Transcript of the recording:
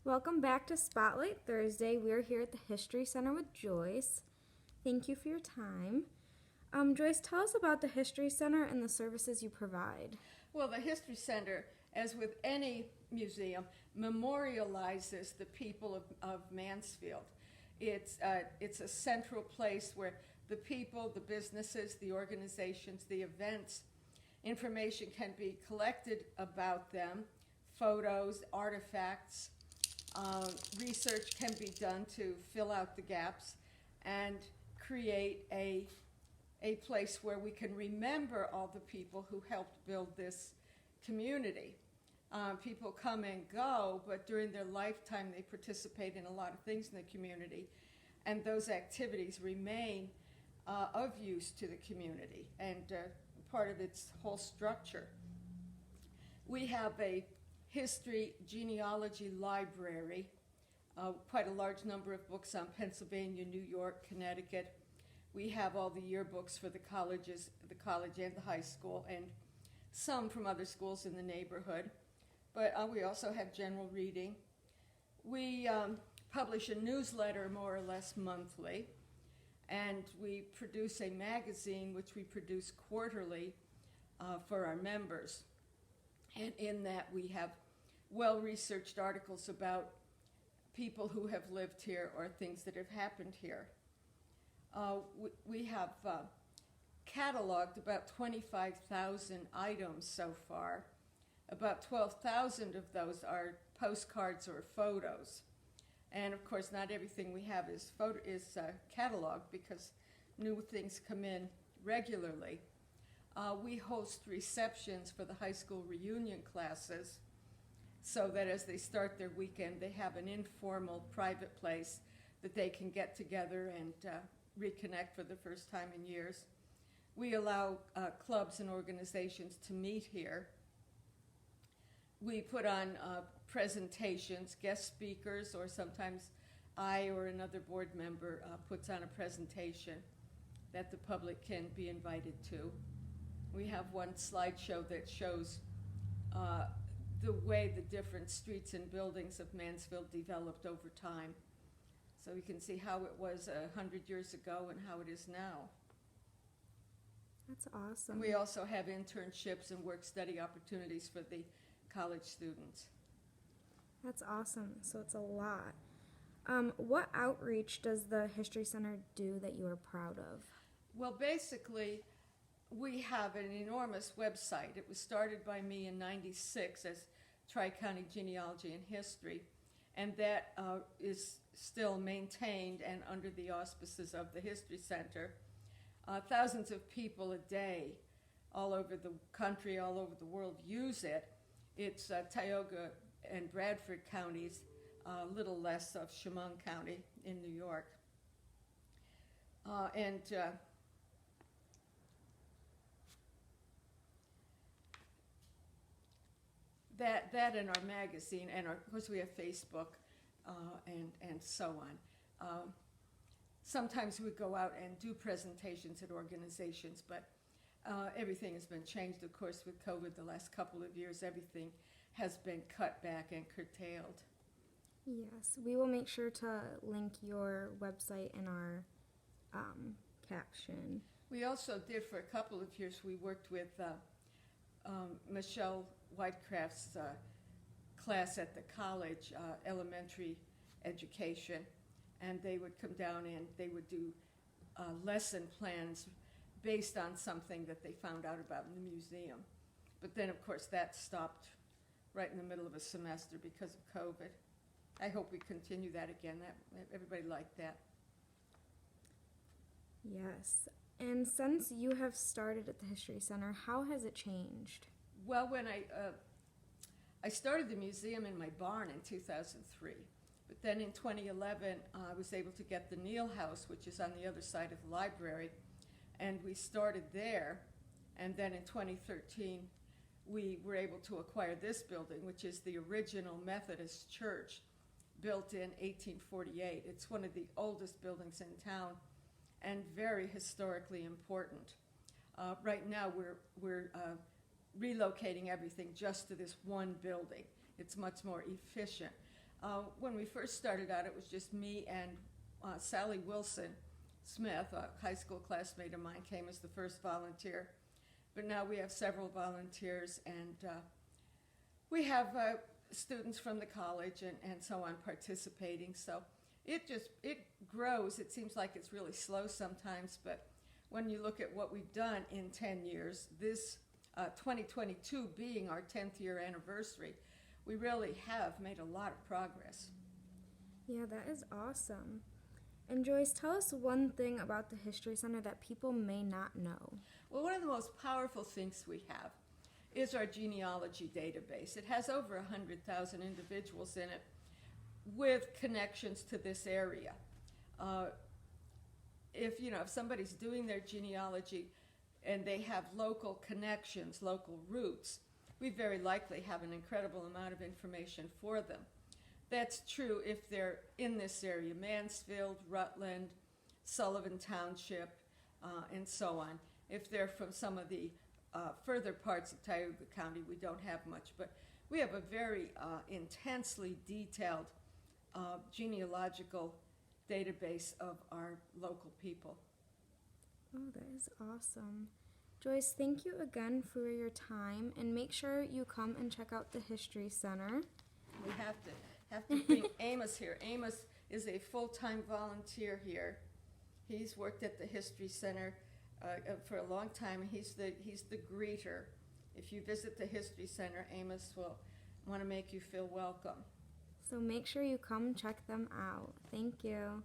Welcome back to Spotlight Thursday. We're here at the History Center with Joyce. Thank you for your time. Joyce, tell us about the History Center and the services you provide. Well, the History Center, as with any museum, memorializes the people of Mansfield. It's a central place where the people, the businesses, the organizations, the events, information can be collected about them, photos, artifacts, research can be done to fill out the gaps and create a place where we can remember all the people who helped build this community. People come and go, but during their lifetime they participate in a lot of things in the community, and those activities remain of use to the community and part of its whole structure. We have a history genealogy library, quite a large number of books on Pennsylvania, New York, Connecticut. We have all the yearbooks for the colleges, the college and the high school, and some from other schools in the neighborhood. But we also have general reading. We publish a newsletter more or less monthly, and we produce a magazine which we produce quarterly for our members. And in that we have well-researched articles about people who have lived here or things that have happened here. We have cataloged about 25,000 items so far. About 12,000 of those are postcards or photos. And of course, not everything we have is cataloged because new things come in regularly. We host receptions for the high school reunion classes so that as they start their weekend, they have an informal, private place that they can get together and reconnect for the first time in years. We allow clubs and organizations to meet here. We put on presentations, guest speakers, or sometimes I or another board member puts on a presentation that the public can be invited to. We have one slideshow that shows the way the different streets and buildings of Mansfield developed over time. So you can see how it was 100 years ago and how it is now. That's awesome. We also have internships and work-study opportunities for the college students. That's awesome. So it's a lot. What outreach does the History Center do that you are proud of? Well, basically, we have an enormous website. It was started by me in '96 as Tri-County Genealogy and History, and that is still maintained and under the auspices of the History Center. Thousands of people a day all over the country, all over the world use it. It's Tioga and Bradford counties, a little less of Chemung County in New York. That in our magazine, and of course we have Facebook and so on. Sometimes we go out and do presentations at organizations, but everything has been changed, of course, with COVID the last couple of years. Everything has been cut back and curtailed. Yes, we will make sure to link your website in our caption. We also did for a couple of years, we worked with Michelle Whitecraft's class at the college, elementary education, and they would come down and they would do lesson plans based on something that they found out about in the museum. But then, of course, that stopped right in the middle of a semester because of COVID. I hope we continue that again. Everybody liked that. Yes. And since you have started at the History Center, how has it changed? Well, when I started the museum in my barn in 2003, but then in 2011 I was able to get the Neal House, which is on the other side of the library, and we started there. And then in 2013 we were able to acquire this building, which is the original Methodist church built in 1848. It's one of the oldest buildings in town and very historically important. Right now we're relocating everything just to this one building. It's much more efficient. When we first started out, it was just me and Sally Wilson Smith, a high school classmate of mine, came as the first volunteer. But now we have several volunteers, and we have students from the college and so on participating. So it grows. It seems like it's really slow sometimes, but when you look at what we've done in 10 years, this 2022 being our 10th year anniversary, we really have made a lot of progress. Yeah, that is awesome. And Joyce, tell us one thing about the History Center that people may not know. Well, one of the most powerful things we have is our genealogy database. It has over 100,000 individuals in it with connections to this area. If somebody's doing their genealogy and they have local connections, local roots, we very likely have an incredible amount of information for them. That's true if they're in this area, Mansfield, Rutland, Sullivan Township, and so on. If they're from some of the further parts of Tioga County, we don't have much, but we have a very intensely detailed genealogical database of our local people. Oh, that is awesome. Joyce, thank you again for your time, and make sure you come and check out the History Center. We have to bring Amos here. Amos is a full-time volunteer here. He's worked at the History Center for a long time. He's the greeter. If you visit the History Center, Amos will want to make you feel welcome. So make sure you come check them out. Thank you.